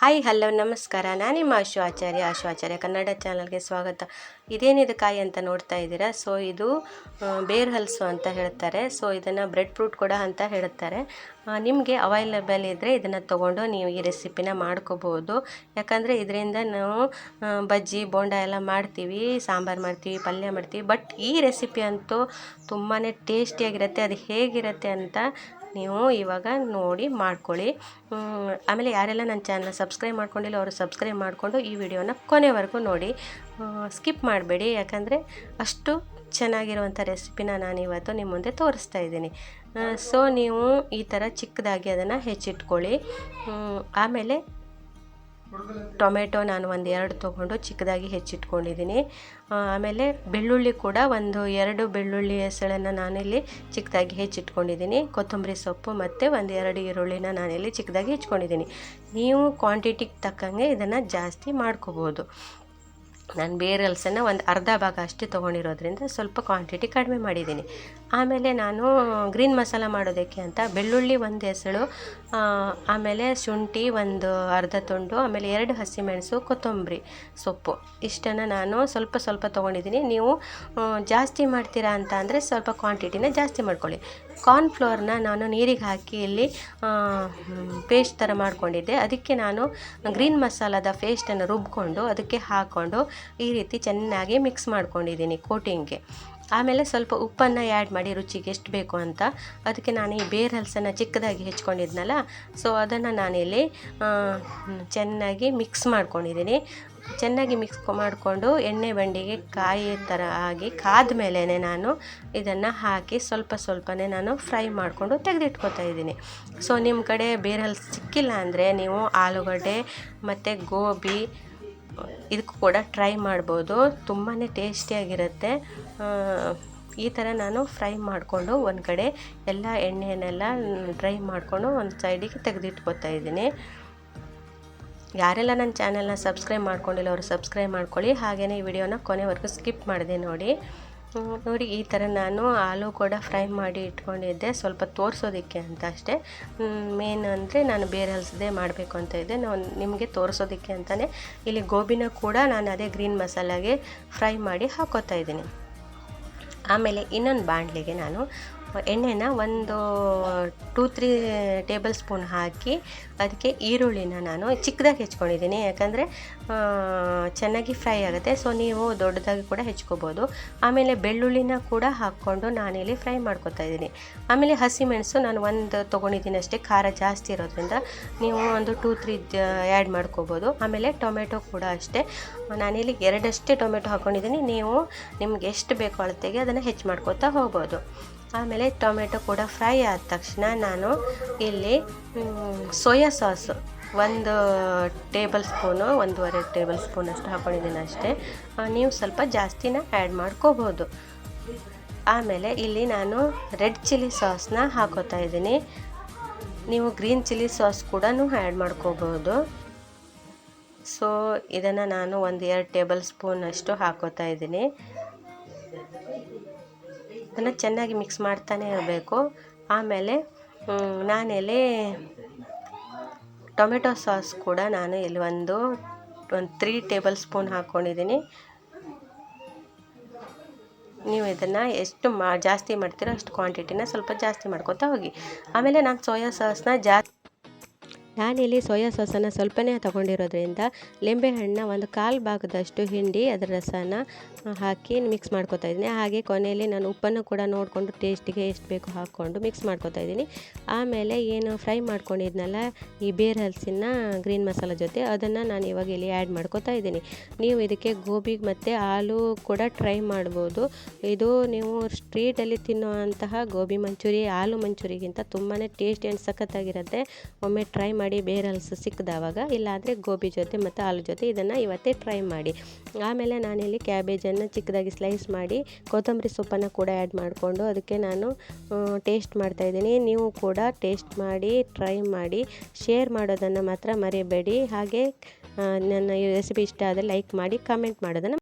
Hi hello ನಮಸ್ಕಾರ. ನಾನು ನಿಮ್ಮ ಆಶು ಆಚಾರ್ಯ ಕನ್ನಡ ಚಾನಲ್ಗೆ ಸ್ವಾಗತ. ಇದೇನಿದು ಕಾಯಿ ಅಂತ ನೋಡ್ತಾ ಇದ್ದೀರಾ? ಸೊ ಇದು ಬೇರ್ ಹಲಸು ಅಂತ ಹೇಳ್ತಾರೆ. ಸೊ ಇದನ್ನು ಬ್ರೆಡ್ ಫ್ರೂಟ್ ಕೂಡ ಅಂತ ಹೇಳ್ತಾರೆ. ನಿಮಗೆ ಅವೈಲೇಬಲ್ ಇದ್ದರೆ ಇದನ್ನು ತೊಗೊಂಡು ನೀವು ಈ ರೆಸಿಪಿನ ಮಾಡ್ಕೋಬೋದು. ಯಾಕಂದರೆ ಇದರಿಂದ ನಾವು ಬಜ್ಜಿ ಬೋಂಡ ಎಲ್ಲ ಮಾಡ್ತೀವಿ, ಸಾಂಬಾರು ಮಾಡ್ತೀವಿ, ಪಲ್ಯ ಮಾಡ್ತೀವಿ. ಬಟ್ ಈ ರೆಸಿಪಿ ಅಂತೂ ತುಂಬಾ ಟೇಸ್ಟಿಯಾಗಿರುತ್ತೆ. ಅದು ಹೇಗಿರುತ್ತೆ ಅಂತ ನೀವು ಇವಾಗ ನೋಡಿ ಮಾಡ್ಕೊಳ್ಳಿ. ಆಮೇಲೆ ಯಾರೆಲ್ಲ ನನ್ನ ಚಾನಲ್ ಸಬ್ಸ್ಕ್ರೈಬ್ ಮಾಡ್ಕೊಂಡಿಲ್ಲ ಅವರು ಸಬ್ಸ್ಕ್ರೈಬ್ ಮಾಡಿಕೊಂಡು ಈ ವಿಡಿಯೋನ ಕೊನೆವರೆಗೂ ನೋಡಿ, ಸ್ಕಿಪ್ ಮಾಡಬೇಡಿ. ಯಾಕಂದರೆ ಅಷ್ಟು ಚೆನ್ನಾಗಿರುವಂಥ ರೆಸಿಪಿನ ನಾನಿವತ್ತು ನಿಮ್ಮ ಮುಂದೆ ತೋರಿಸ್ತಾ ಇದ್ದೀನಿ. ಸೊ ನೀವು ಈ ಥರ ಚಿಕ್ಕದಾಗಿ ಅದನ್ನು ಹೆಚ್ಚಿಟ್ಕೊಳ್ಳಿ. ಆಮೇಲೆ ಟೊಮೆಟೊ ನಾನು 1-2 ತೊಗೊಂಡು ಚಿಕ್ಕದಾಗಿ ಹೆಚ್ಚಿಟ್ಕೊಂಡಿದ್ದೀನಿ. ಆಮೇಲೆ ಬೆಳ್ಳುಳ್ಳಿ ಕೂಡ 1-2 ಬೆಳ್ಳುಳ್ಳಿ ಹೆಸಳನ್ನು ನಾನಿಲ್ಲಿ ಚಿಕ್ಕದಾಗಿ ಹೆಚ್ಚಿಟ್ಕೊಂಡಿದ್ದೀನಿ. ಕೊತ್ತಂಬರಿ ಸೊಪ್ಪು ಮತ್ತು 1-2 ಈರುಳ್ಳಿನ ನಾನಿಲ್ಲಿ ಚಿಕ್ಕದಾಗಿ ಹೆಚ್ಕೊಂಡಿದ್ದೀನಿ. ನೀವು ಕ್ವಾಂಟಿಟಿಗೆ ತಕ್ಕಂಗೆ ಇದನ್ನು ಜಾಸ್ತಿ ಮಾಡ್ಕೋಬೋದು. ನಾನು ಬೇರೆ ಹಲಸನ್ನು ಒಂದು ಅರ್ಧ ಭಾಗ ಅಷ್ಟೇ ತೊಗೊಂಡಿರೋದ್ರಿಂದ ಸ್ವಲ್ಪ ಕ್ವಾಂಟಿಟಿ ಕಡಿಮೆ ಮಾಡಿದ್ದೀನಿ. ಆಮೇಲೆ ನಾನು ಗ್ರೀನ್ ಮಸಾಲ ಮಾಡೋದಕ್ಕೆ ಅಂತ ಬೆಳ್ಳುಳ್ಳಿ 1 ಹೆಸಳು, ಆಮೇಲೆ ಶುಂಠಿ 1 ಅರ್ಧ ತುಂಡು, ಆಮೇಲೆ 2 ಹಸಿಮೆಣಸು, ಕೊತ್ತಂಬರಿ ಸೊಪ್ಪು ಇಷ್ಟನ್ನು ನಾನು ಸ್ವಲ್ಪ ತೊಗೊಂಡಿದ್ದೀನಿ. ನೀವು ಜಾಸ್ತಿ ಮಾಡ್ತೀರಾ ಅಂತ ಅಂದರೆ ಸ್ವಲ್ಪ ಕ್ವಾಂಟಿಟಿನ ಜಾಸ್ತಿ ಮಾಡ್ಕೊಳ್ಳಿ. ಕಾರ್ನ್ಫ್ಲೋರ್ನ ನಾನು ನೀರಿಗೆ ಹಾಕಿ ಇಲ್ಲಿ ಪೇಸ್ಟ್ ಥರ ಮಾಡ್ಕೊಂಡಿದ್ದೆ. ಅದಕ್ಕೆ ನಾನು ಗ್ರೀನ್ ಮಸಾಲದ ಪೇಸ್ಟನ್ನು ರುಬ್ಕೊಂಡು ಅದಕ್ಕೆ ಹಾಕ್ಕೊಂಡು ಈ ರೀತಿ ಚೆನ್ನಾಗಿ ಮಿಕ್ಸ್ ಮಾಡ್ಕೊಂಡಿದ್ದೀನಿ ಕೋಟಿಂಗ್ಗೆ. ಆಮೇಲೆ ಸ್ವಲ್ಪ ಉಪ್ಪನ್ನು ಆ್ಯಡ್ ಮಾಡಿ ರುಚಿಗೆ ಎಷ್ಟು ಬೇಕು ಅಂತ. ಅದಕ್ಕೆ ನಾನು ಈ ಬೇರ್ ಹಲಸನ್ನು ಚಿಕ್ಕದಾಗಿ ಹೆಚ್ಕೊಂಡಿದ್ನಲ್ಲ, ಸೊ ಅದನ್ನು ನಾನಿಲ್ಲಿ ಚೆನ್ನಾಗಿ ಮಿಕ್ಸ್ ಮಾಡ್ಕೊಂಡಿದ್ದೀನಿ. ಚೆನ್ನಾಗಿ ಮಿಕ್ಸ್ ಮಾಡಿಕೊಂಡು ಎಣ್ಣೆ ಬಂಡಿಗೆ ಕಾಯಿ ಥರ ಆಗಿ ಕಾದ ಮೇಲೇ ನಾನು ಇದನ್ನು ಹಾಕಿ ಸ್ವಲ್ಪನೇ ನಾನು ಫ್ರೈ ಮಾಡಿಕೊಂಡು ತೆಗೆದಿಟ್ಕೊತಾ ಇದ್ದೀನಿ. ಸೊ ನಿಮ್ಮ ಕಡೆ ಬೇರ್ ಹಲಸು ಸಿಕ್ಕಿಲ್ಲ ಅಂದರೆ ನೀವು ಆಲೂಗಡ್ಡೆ ಮತ್ತು ಗೋಬಿ ಇದಕ್ಕೂ ಕೂಡ ಟ್ರೈ ಮಾಡ್ಬೋದು. ತುಂಬಾ ಟೇಸ್ಟಿಯಾಗಿರುತ್ತೆ. ಈ ಥರ ನಾನು ಫ್ರೈ ಮಾಡಿಕೊಂಡು ಒಂದು ಕಡೆ ಎಲ್ಲ ಎಣ್ಣೆಯನ್ನೆಲ್ಲ ಡ್ರೈ ಮಾಡಿಕೊಂಡು ಒಂದು ಸೈಡಿಗೆ ತೆಗೆದಿಟ್ಕೊತಾ ಇದ್ದೀನಿ. ಯಾರೆಲ್ಲ ನನ್ನ ಚಾನಲ್ನ ಸಬ್ಸ್ಕ್ರೈಬ್ ಮಾಡ್ಕೊಂಡಿಲ್ಲ ಅವರು ಸಬ್ಸ್ಕ್ರೈಬ್ ಮಾಡ್ಕೊಳ್ಳಿ. ಹಾಗೆಯೇ ಈ ವಿಡಿಯೋನ ಕೊನೆವರೆಗೂ ಸ್ಕಿಪ್ ಮಾಡಿದೆ ನೋಡಿ. ಈ ಥರ ನಾನು ಆಲೂ ಕೂಡ ಫ್ರೈ ಮಾಡಿ ಇಟ್ಕೊಂಡಿದ್ದೆ, ಸ್ವಲ್ಪ ತೋರಿಸೋದಕ್ಕೆ ಅಂತ ಅಷ್ಟೇ. ಮೇನ್ ಅಂದರೆ ನಾನು ಬೇರೆ ಹಲಸದೇ ಮಾಡಬೇಕು ಅಂತ ಇದ್ದೆ. ನಾನು ನಿಮಗೆ ತೋರಿಸೋದಕ್ಕೆ ಅಂತಲೇ ಇಲ್ಲಿ ಗೋಬಿನ ಕೂಡ ನಾನು ಅದೇ ಗ್ರೀನ್ ಮಸಾಲಾಗೆ ಫ್ರೈ ಮಾಡಿ ಹಾಕೋತಾ ಇದ್ದೀನಿ. ಆಮೇಲೆ ಇನ್ನೊಂದು ಬಾಣಲೆಗೆ ನಾನು ಎಣ್ಣೆನ 2-3 ಟೇಬಲ್ ಸ್ಪೂನ್ ಹಾಕಿ ಅದಕ್ಕೆ ಈರುಳ್ಳಿನ ನಾನು ಚಿಕ್ಕದಾಗಿ ಹೆಚ್ಕೊಂಡಿದ್ದೀನಿ. ಯಾಕಂದರೆ ಚೆನ್ನಾಗಿ ಫ್ರೈ ಆಗುತ್ತೆ. ಸೊ ನೀವು ದೊಡ್ಡದಾಗಿ ಕೂಡ ಹೆಚ್ಕೋಬೋದು. ಆಮೇಲೆ ಬೆಳ್ಳುಳ್ಳಿನ ಕೂಡ ಹಾಕ್ಕೊಂಡು ನಾನಿಲ್ಲಿ ಫ್ರೈ ಮಾಡ್ಕೊತಾ ಇದ್ದೀನಿ. ಆಮೇಲೆ ಹಸಿಮೆಣಸು ನಾನು 1 ತೊಗೊಂಡಿದ್ದೀನಿ ಅಷ್ಟೇ, ಖಾರ ಜಾಸ್ತಿ ಇರೋದ್ರಿಂದ ನೀವು 2-3 ಆ್ಯಡ್ ಮಾಡ್ಕೋಬೋದು. ಆಮೇಲೆ ಟೊಮೆಟೊ ಕೂಡ ಅಷ್ಟೇ, ನಾನಿಲ್ಲಿ 2 ಅಷ್ಟೇ ಟೊಮೆಟೊ ಹಾಕ್ಕೊಂಡಿದ್ದೀನಿ. ನೀವು ನಿಮ್ಗೆ ಎಷ್ಟು ಬೇಕು ಅಳತೆಗೆ ಅದನ್ನು ಹೆಚ್ಚು ಮಾಡ್ಕೋತಾ ಹೋಗ್ಬೋದು. ಆಮೇಲೆ ಟೊಮೆಟೊ ಕೂಡ ಫ್ರೈ ಆದ ತಕ್ಷಣ ನಾನು ಇಲ್ಲಿ soya sauce 1 table spoon 1.5 table spoon ಅಷ್ಟು ಹಾಕ್ಕೊಂಡಿದ್ದೀನಿ ಅಷ್ಟೇ. ನೀವು ಸ್ವಲ್ಪ ಜಾಸ್ತಿನ ಆ್ಯಡ್ ಮಾಡ್ಕೋಬೋದು. ಆಮೇಲೆ ಇಲ್ಲಿ ನಾನು ರೆಡ್ ಚಿಲ್ಲಿ ಸಾಸ್ನ ಹಾಕೋತಾ ಇದ್ದೀನಿ. ನೀವು ಗ್ರೀನ್ ಚಿಲ್ಲಿ ಸಾಸ್ ಕೂಡ ಆ್ಯಡ್ ಮಾಡ್ಕೋಬೋದು. ಸೊ ಇದನ್ನು ನಾನು 1-2 ಟೇಬಲ್ ಸ್ಪೂನ್ ಅಷ್ಟು ಹಾಕೋತಾ ಇದ್ದೀನಿ. ಅದನ್ನು ಚೆನ್ನಾಗಿ ಮಿಕ್ಸ್ ಮಾಡ್ತಾನೆ ಇರಬೇಕು. ಆಮೇಲೆ ನಾನಿಲ್ಲಿ ಟೊಮೆಟೊ ಸಾಸ್ ಕೂಡ ನಾನು ಇಲ್ಲಿ ಒಂದು 3 ಟೇಬಲ್ ಸ್ಪೂನ್ ಹಾಕ್ಕೊಂಡಿದ್ದೀನಿ. ನೀವು ಇದನ್ನು ಎಷ್ಟು ಜಾಸ್ತಿ ಮಾಡ್ತೀರೋ ಅಷ್ಟು ಕ್ವಾಂಟಿಟಿನ ಸ್ವಲ್ಪ ಜಾಸ್ತಿ ಮಾಡ್ಕೊತಾ ಹೋಗಿ. ಆಮೇಲೆ ನಾನು ನಾನಿಲ್ಲಿ ಸೋಯಾ ಸಾಸನ್ನು ಸ್ವಲ್ಪನೇ ತೊಗೊಂಡಿರೋದ್ರಿಂದ ಲಿಂಬೆಹಣ್ಣನ್ನ 1/4 ಭಾಗದಷ್ಟು ಹಿಂಡಿ ಅದರ ರಸನ ಹಾಕಿ ಮಿಕ್ಸ್ ಮಾಡ್ಕೊತಾ ಇದ್ದೀನಿ. ಹಾಗೆ ಕೊನೆಯಲ್ಲಿ ನಾನು ಉಪ್ಪನ್ನು ಕೂಡ ನೋಡಿಕೊಂಡು ಟೇಸ್ಟಿಗೆ ಎಷ್ಟು ಬೇಕು ಹಾಕ್ಕೊಂಡು ಮಿಕ್ಸ್ ಮಾಡ್ಕೊತಾ ಇದ್ದೀನಿ. ಆಮೇಲೆ ಏನು ಫ್ರೈ ಮಾಡ್ಕೊಂಡಿದ್ನಲ್ಲ ಈ ಬೇರ್ ಹಲಸಿನ ಗ್ರೀನ್ ಮಸಾಲ ಜೊತೆ, ಅದನ್ನು ನಾನು ಇವಾಗ ಇಲ್ಲಿ ಆ್ಯಡ್ ಮಾಡ್ಕೊತಾ ಇದ್ದೀನಿ. ನೀವು ಇದಕ್ಕೆ ಗೋಬಿ ಮತ್ತು ಆಲೂ ಕೂಡ ಟ್ರೈ ಮಾಡ್ಬೋದು. ಇದು ನೀವು ಸ್ಟ್ರೀಟಲ್ಲಿ ತಿನ್ನುವಂತಹ ಗೋಬಿ ಮಂಚೂರಿ ಆಲೂ ಮಂಚೂರಿಗಿಂತ ತುಂಬಾ ಟೇಸ್ಟಿ ಆ್ಯಂಡ್ ಸಖತ್ತಾಗಿರುತ್ತೆ. ಒಮ್ಮೆ ಟ್ರೈ ಮಾಡಿ ಬೇರೆ ಹಲಸು ಸಿಕ್ಕಿದವಾಗ. ಇಲ್ಲಾಂದರೆ ಗೋಬಿ ಜೊತೆ ಮತ್ತು ಆಲೂ ಜೊತೆ ಇದನ್ನು ಇವತ್ತೇ ಟ್ರೈ ಮಾಡಿ. ಆಮೇಲೆ ನಾನಿಲ್ಲಿ ಕ್ಯಾಬೇಜನ್ನು ಚಿಕ್ಕದಾಗಿ ಸ್ಲೈಸ್ ಮಾಡಿ ಕೊತ್ತಂಬರಿ ಸೊಪ್ಪನ್ನು ಕೂಡ ಆ್ಯಡ್ ಮಾಡಿಕೊಂಡು ಅದಕ್ಕೆ ನಾನು ಟೇಸ್ಟ್ ಮಾಡ್ತಾಯಿದ್ದೀನಿ. ನೀವು ಕೂಡ ಟೇಸ್ಟ್ ಮಾಡಿ ಟ್ರೈ ಮಾಡಿ, ಶೇರ್ ಮಾಡೋದನ್ನು ಮಾತ್ರ ಮರಿಬೇಡಿ. ಹಾಗೆ ನನ್ನ ಈ ರೆಸಿಪಿ ಇಷ್ಟ ಆದರೆ ಲೈಕ್ ಮಾಡಿ, ಕಮೆಂಟ್ ಮಾಡೋದನ್ನು